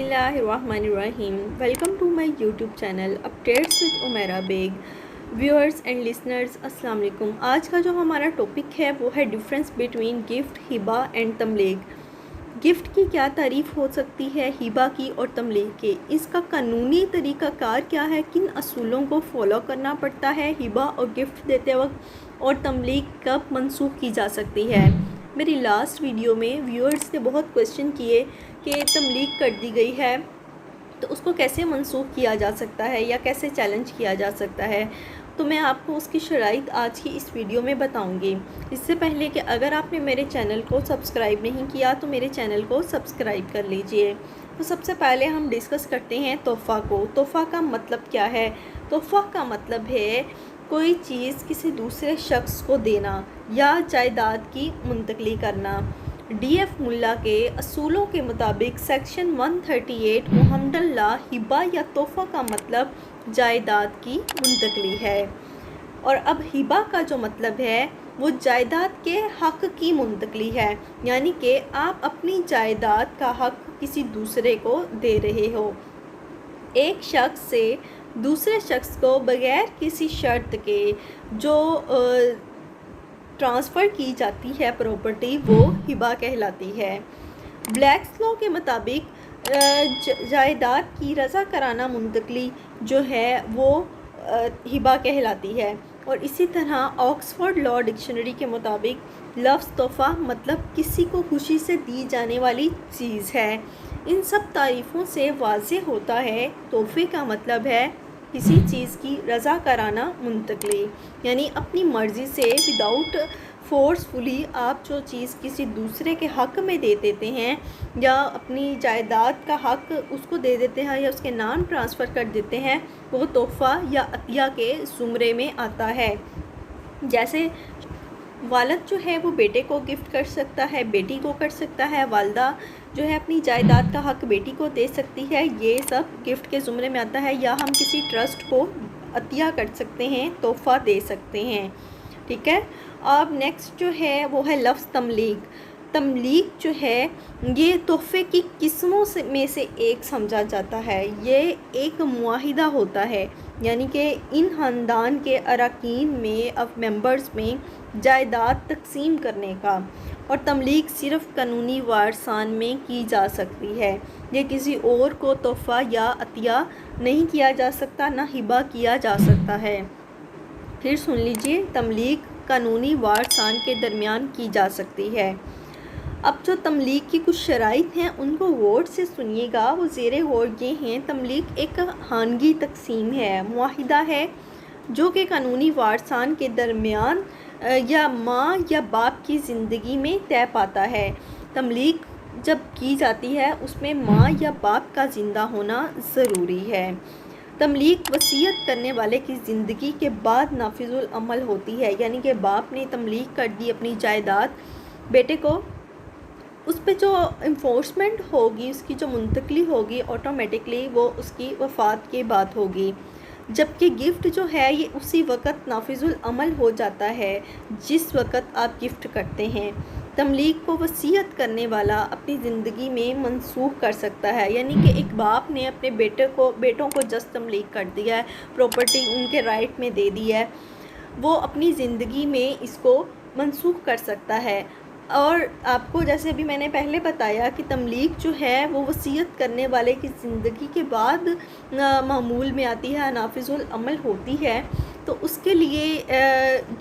बिस्मिल्लाहिर्रहमानिर्रहीम। Welcome to my YouTube channel updates with Umera Baig. Viewers and listeners अस्सलाम वालेकुम। आज का जो हमारा टॉपिक है वो है डिफरेंस बिटवीन गिफ्ट, हिबा एंड तमलीग। गिफ्ट की क्या तारीफ़ हो सकती है हिबा की और तमलीग की, इसका कानूनी तरीक़ाकार क्या है, किन असूलों को फॉलो करना पड़ता है हिबा और गिफ्ट देते वक्त, और तमलीग कब मनसूख की जा सकती है। मेरी लास्ट वीडियो में व्यूअर्स ने बहुत क्वेश्चन किए कि तमलीग कर दी गई है तो उसको कैसे मनसूख किया जा सकता है या कैसे चैलेंज किया जा सकता है, तो मैं आपको उसकी शराइत आज की इस वीडियो में बताऊंगी। इससे पहले कि अगर आपने मेरे चैनल को सब्सक्राइब नहीं किया तो मेरे चैनल को सब्सक्राइब कर लीजिए। तो सबसे पहले हम डिस्कस करते हैं तोहफ़ा को। तोहफ़ा का मतलब क्या है? तोहफ़ा का मतलब है कोई चीज़ किसी दूसरे शख्स को देना या जायदाद की मुंतकली करना। डीएफ मुल्ला के असूलों के मुताबिक सेक्शन 138 मुहम्मदन ला हिबा या तोहफ़ा का मतलब जायदाद की मुंतकली है, और अब हिबा का जो मतलब है वो जायदाद के हक़ की मुंतकली है, यानी कि आप अपनी जायदाद का हक़ किसी दूसरे को दे रहे हो। एक शख्स से दूसरे शख्स को बग़ैर किसी शर्त के जो ट्रांसफ़र की जाती है प्रॉपर्टी, वो हिबा कहलाती है। ब्लैक्स लॉ के मुताबिक जायदाद की रज़ा कराना मुंतकली जो है वो हिबा कहलाती है। और इसी तरह ऑक्सफोर्ड लॉ डिक्शनरी के मुताबिक लफ्ज़ तोहफ़ा मतलब किसी को खुशी से दी जाने वाली चीज़ है। इन सब तारीफ़ों से वाज़ेह होता है तोहफ़े का मतलब है किसी चीज़ की रज़ा कराना मुंतकली, यानी अपनी मर्ज़ी से विदाउट फोर्सफुली आप जो चीज़ किसी दूसरे के हक़ में दे देते हैं या अपनी जायदाद का हक़ उसको दे देते हैं या उसके नाम ट्रांसफ़र कर देते हैं, वो तोहफ़ा या अतिया के ज़ुमरे में आता है। जैसे वालिद जो है वो बेटे को गिफ्ट कर सकता है, बेटी को कर सकता है, वालदा जो है अपनी जायदाद का हक़ बेटी को दे सकती है, ये सब गिफ्ट के ज़ुमरे में आता है। या हम किसी ट्रस्ट को अतिया कर सकते हैं, तोहफ़ा दे सकते हैं। ठीक है। अब नेक्स्ट जो है वो है लफ्ज़ तमलीग। तमलीग जो है ये तोहफ़े की किस्मों में से एक समझा जाता है। ये एक मुआहिदा होता है, यानी कि इन ख़ानदान के अरकान में अब मेंबर्स में जायदाद तकसीम करने का, और तमलीग सिर्फ़ कानूनी वारसान में की जा सकती है। ये किसी और को तोहफ़ा या अतिया नहीं किया जा सकता, ना हिबा किया जा सकता है। फिर सुन लीजिए, तमलीग कानूनी वारसान के दरमियान की जा सकती है। अब जो तमलीग की कुछ शराइत हैं उनको गौर से सुनिएगा, वो ज़ेरे गौर ये हैं। तमलीग एक खानगी तकसीम है, मुआहिदा है जो कि कानूनी वारसान के दरमियान या माँ या बाप की ज़िंदगी में तय पाता है। तमलीग जब की जाती है उसमें माँ या बाप का ज़िंदा होना ज़रूरी है। तमलीग वसीयत करने वाले की ज़िंदगी के बाद नाफिजुल अमल होती है, यानी कि बाप ने तमलीग कर दी अपनी जायदाद बेटे को, उस पर जो इन्फोर्समेंट होगी, उसकी जो मुंतकली होगी ऑटोमेटिकली वो उसकी वफ़ात के बाद होगी। जबकि गिफ्ट जो है ये उसी वक़्त नाफिजुल अमल हो जाता है जिस वक़्त आप गिफ्ट करते हैं। तमलीग को वसीयत करने वाला अपनी ज़िंदगी में मनसूख कर सकता है, यानी कि एक बाप ने अपने बेटों को जस्ट तमलीग कर दिया है, प्रॉपर्टी उनके राइट में दे दी है, वो अपनी ज़िंदगी में इसको मनसूख कर सकता है। और आपको जैसे अभी मैंने पहले बताया कि तमलीग जो है वो वसीयत करने वाले की ज़िंदगी के बाद मामूल में आती है, नाफिजुल अमल होती है। तो उसके लिए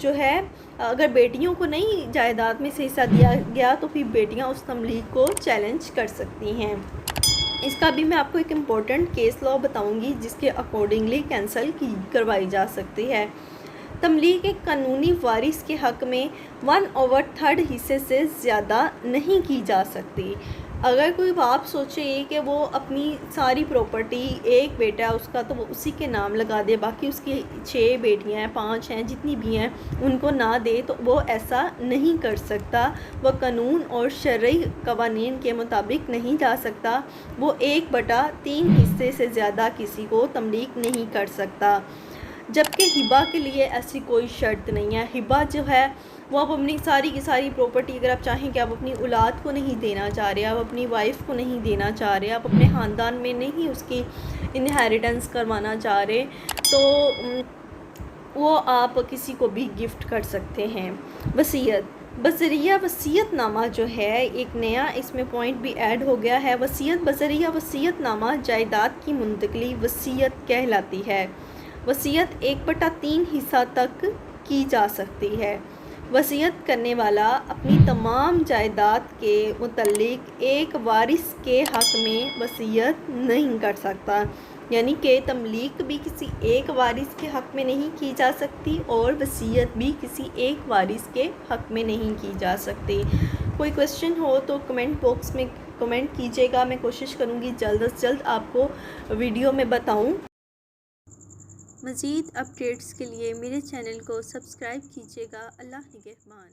जो है अगर बेटियों को नहीं जायदाद में से हिस्सा दिया गया तो फिर बेटियां उस तमलीग को चैलेंज कर सकती हैं। इसका भी मैं आपको एक इम्पोर्टेंट केस लॉ बताऊंगी जिसके अकॉर्डिंगली कैंसिल करवाई जा सकती है। तमलीग एक कानूनी वारिस के हक़ में 1/3 हिस्से से ज़्यादा नहीं की जा सकती। अगर कोई बाप सोचे कि वो अपनी सारी प्रॉपर्टी, एक बेटा है उसका तो वो उसी के नाम लगा दे, बाकी उसकी 6 बेटियां हैं, 5 हैं, जितनी भी हैं उनको ना दे, तो वो ऐसा नहीं कर सकता। वह कानून और शरई कवानीन के मुताबिक नहीं जा सकता। वो 1/3 हिस्से से ज़्यादा किसी को तमलीग नहीं कर सकता। جبکہ ہبا کے لیے ایسی کوئی شرط نہیں ہے۔ ہبا جو ہے وہ آپ اپنی ساری کی ساری پراپرٹی اگر آپ چاہیں کہ آپ اپنی اولاد کو نہیں دینا چاہ رہے، آپ اپنی وائف کو نہیں دینا چاہ رہے، آپ اپنے خاندان میں نہیں اس کی انہیریٹنس کروانا چاہ رہے، تو وہ آپ کسی کو بھی گفٹ کر سکتے ہیں۔ وصیت بذریعہ وصیت نامہ جو ہے ایک نیا اس میں پوائنٹ بھی ایڈ ہو گیا ہے۔ وصیت بذریعہ وصیت نامہ جائیداد کی منتقلی وصیت کہلاتی ہے۔ وصیت 1/3 حصہ تک کی جا سکتی ہے۔ وصیت کرنے والا اپنی تمام جائیداد کے متعلق ایک وارث کے حق میں وصیت نہیں کر سکتا، یعنی کہ تملیک بھی کسی ایک وارث کے حق میں نہیں کی جا سکتی اور وصیت بھی کسی ایک وارث کے حق میں نہیں کی جا سکتی۔ کوئی کویسچن ہو تو کمنٹ باکس میں کمنٹ کیجیے گا، میں کوشش کروں گی جلد از جلد آپ کو ویڈیو میں بتاؤں۔ مزید اپڈیٹس کے لیے میرے چینل کو سبسکرائب کیجیے گا۔ اللہ نگہبان۔